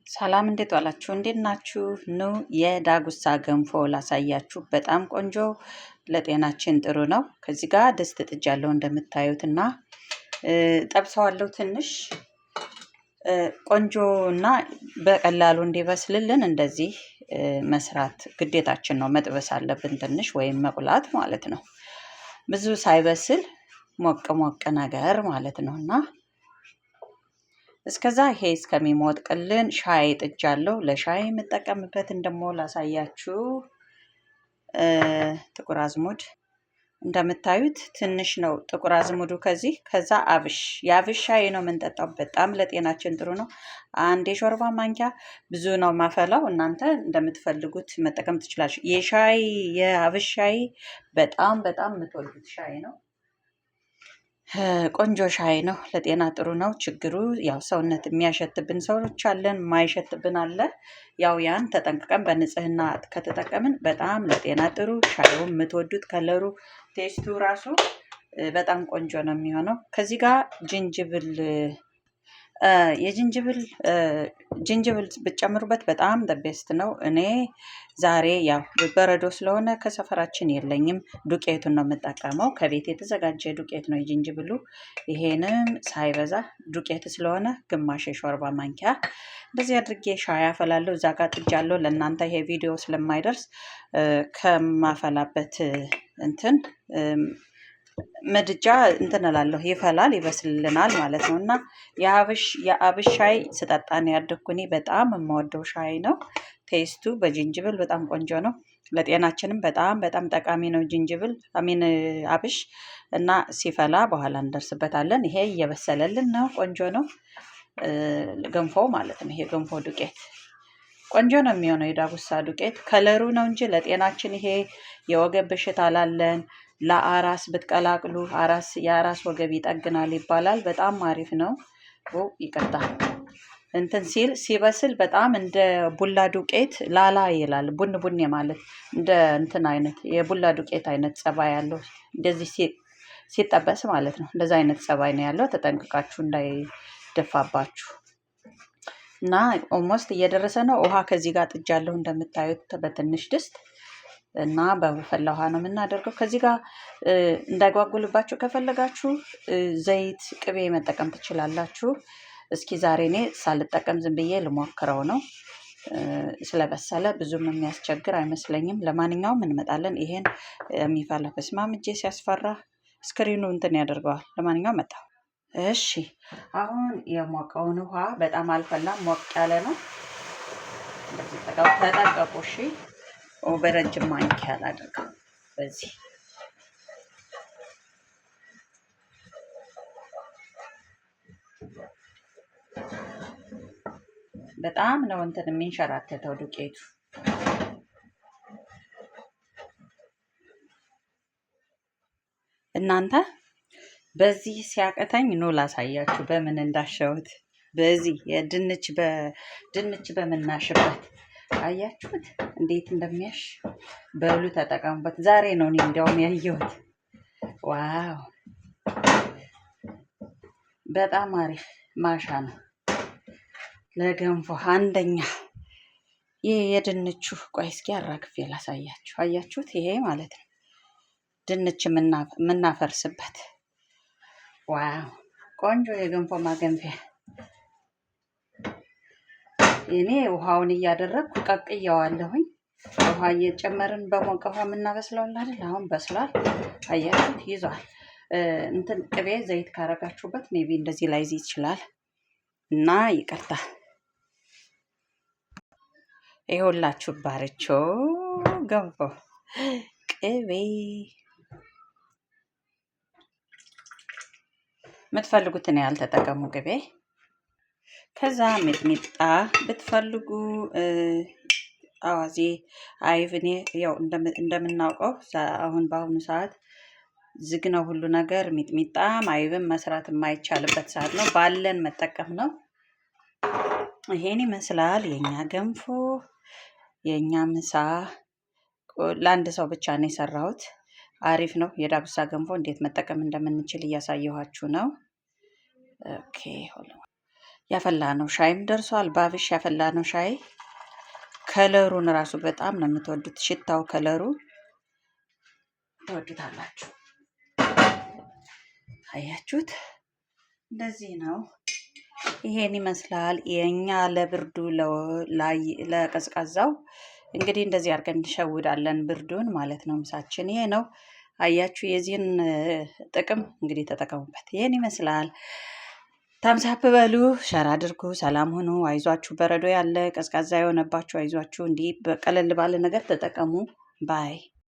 ሰላም እንዴት ዋላችሁ? እንዴት ናችሁ? ኑ የዳጉሳ ገንፎ ላሳያችሁ። በጣም ቆንጆ ለጤናችን ጥሩ ነው። ከዚህ ጋር ድስት ጥጃለሁ እንደምታዩት እና ጠብሰዋለሁ። ትንሽ ቆንጆ እና በቀላሉ እንዲበስልልን እንደዚህ መስራት ግዴታችን ነው። መጥበስ አለብን ትንሽ ወይም መቁላት ማለት ነው። ብዙ ሳይበስል ሞቅ ሞቅ ነገር ማለት ነው እና እስከዛ ይሄ እስከሚሞጥቅልን ሻይ ጥጃለሁ። ለሻይ የምጠቀምበትን ደግሞ ላሳያችሁ። ጥቁር አዝሙድ እንደምታዩት ትንሽ ነው ጥቁር አዝሙዱ። ከዛ አብሽ የአብሽ ሻይ ነው የምንጠጣው። በጣም ለጤናችን ጥሩ ነው። አንድ የሾርባ ማንኪያ ብዙ ነው ማፈላው። እናንተ እንደምትፈልጉት መጠቀም ትችላላችሁ። የአብሽ ሻይ በጣም የምትወዱት ሻይ ነው። ቆንጆ ሻይ ነው። ለጤና ጥሩ ነው። ችግሩ ያው ሰውነት የሚያሸትብን ሰዎች አለን፣ ማይሸትብን አለ። ያው ያን ተጠንቅቀን በንጽህና ከተጠቀምን በጣም ለጤና ጥሩ። ሻዩ የምትወዱት ከለሩ፣ ቴስቱ ራሱ በጣም ቆንጆ ነው የሚሆነው። ከዚህ ጋር ጅንጅብል ብትጨምሩበት በጣም ቤስት ነው። እኔ ዛሬ ያው በረዶ ስለሆነ ከሰፈራችን የለኝም፣ ዱቄቱን ነው የምጠቀመው። ከቤት የተዘጋጀ ዱቄት ነው የጅንጅብሉ። ይሄንም ሳይበዛ ዱቄት ስለሆነ ግማሽ የሾርባ ማንኪያ እንደዚህ አድርጌ ሻይ አፈላለሁ። እዛ ጋር ጥጃለሁ። ለእናንተ ይሄ ቪዲዮ ስለማይደርስ ከማፈላበት እንትን ምድጃ እንትን እላለሁ፣ ይፈላል፣ ይበስልልናል ማለት ነው። እና የአብሽ ሻይ ስጠጣ ነው ያደግኩ እኔ። በጣም የምወደው ሻይ ነው። ቴስቱ በጅንጅብል በጣም ቆንጆ ነው። ለጤናችንም በጣም ጠቃሚ ነው ጅንጅብል አብሽ። እና ሲፈላ በኋላ እንደርስበታለን። ይሄ እየበሰለልን ነው። ቆንጆ ነው ገንፎ ማለት ነው። ይሄ ገንፎ ዱቄት ቆንጆ ነው የሚሆነው። የዳጉሳ ዱቄት ከለሩ ነው እንጂ ለጤናችን ይሄ የወገብ በሽታ ላለን ለአራስ ብትቀላቅሉ የአራስ ወገብ ይጠግናል ይባላል። በጣም አሪፍ ነው። ይቅርታ እንትን ሲበስል በጣም እንደ ቡላ ዱቄት ላላ ይላል። ቡን ማለት እንደ እንትን አይነት የቡላ ዱቄት አይነት ጸባይ ያለው እንደዚህ ሲጠበስ ማለት ነው። እንደዛ አይነት ጸባይ ነው ያለው። ተጠንቅቃችሁ እንዳይደፋባችሁ። እና ኦልሞስት እየደረሰ ነው። ውሃ ከዚህ ጋር ጥጃለሁ እንደምታዩት በትንሽ ድስት እና በፈላ ውሃ ነው የምናደርገው። ከዚህ ጋር እንዳይጓጉልባችሁ ከፈለጋችሁ ዘይት፣ ቅቤ መጠቀም ትችላላችሁ። እስኪ ዛሬ እኔ ሳልጠቀም ዝም ብዬ ልሞክረው ነው። ስለበሰለ ብዙም የሚያስቸግር አይመስለኝም። ለማንኛውም እንመጣለን። ይሄን የሚፈላ በስማም እጄ ሲያስፈራ ስክሪኑ እንትን ያደርገዋል። ለማንኛውም መጣሁ። እሺ አሁን የሞቀውን ውሃ በጣም አልፈላም፣ ሞቅ ያለ ነው። እንደዚህ ተጠንቀቁ እሺ። በረጅም ማንኪያ ላድርገው። በዚህ በጣም ነው እንትን የሚንሸራተተው ዱቄቱ። እናንተ በዚህ ሲያቅተኝ ኑ ላሳያችሁ በምን እንዳሸሁት። በዚህ ድንች በምናሽበት አያችሁት እንዴት እንደሚያሽ። በሉ ተጠቀሙበት። ዛሬ ነው እኔ እንዲያውም ያየሁት። ዋው በጣም አሪፍ ማሻ ነው ለገንፎ አንደኛ። ይሄ የድንቹ ቆይ እስኪ አራግፌ ላሳያችሁ። አያችሁት? ይሄ ማለት ነው ድንች የምናፈርስበት። ዋው ቆንጆ የገንፎ ማገንፊያ። እኔ ውሃውን እያደረግኩ ቀቅየዋለሁኝ። ውሃ እየጨመርን በሞቀ ውሃ የምናበስለው አይደል? አሁን በስሏል። አያችሁት? ይዟል። እንትን ቅቤ ዘይት ካረጋችሁበት ሜቢ እንደዚህ ላይዝ ይችላል እና ይቅርታ። ይኸውላችሁ ባርቾ ገንፎ ቅቤ የምትፈልጉትን ያህል ተጠቀሙ ቅቤ። ከዛ ሚጥሚጣ ብትፈልጉ አዋዜ፣ አይብ። እኔ ያው እንደምናውቀው አሁን በአሁኑ ሰዓት ዝግ ነው ሁሉ ነገር። ሚጥሚጣም አይብም መስራት የማይቻልበት ሰዓት ነው። ባለን መጠቀም ነው። ይሄን ይመስላል የኛ ገንፎ፣ የኛ ምሳ። ለአንድ ሰው ብቻ ነው የሰራሁት። አሪፍ ነው። የዳጉሳ ገንፎ እንዴት መጠቀም እንደምንችል እያሳየኋችሁ ነው። ኦኬ ያፈላነው ሻይም ደርሷል። በአብሽ ያፈላነው ሻይ ከለሩን ራሱ በጣም ነው የምትወዱት። ሽታው ከለሩ ትወዱታላችሁ። አያችሁት? እንደዚህ ነው። ይሄን ይመስላል የኛ ለብርዱ ለቀዝቃዛው እንግዲህ እንደዚህ አድርገን እንሸውዳለን ብርዱን ማለት ነው። ምሳችን ይሄ ነው። አያችሁ የዚህን ጥቅም እንግዲህ ተጠቀሙበት። ይሄን ይመስላል። ታምሳፕ በሉ፣ ሸር አድርጉ። ሰላም ሁኑ። አይዟችሁ። በረዶ ያለ ቀዝቃዛ የሆነባችሁ አይዟችሁ። እንዲህ በቀለል ባለ ነገር ተጠቀሙ። ባይ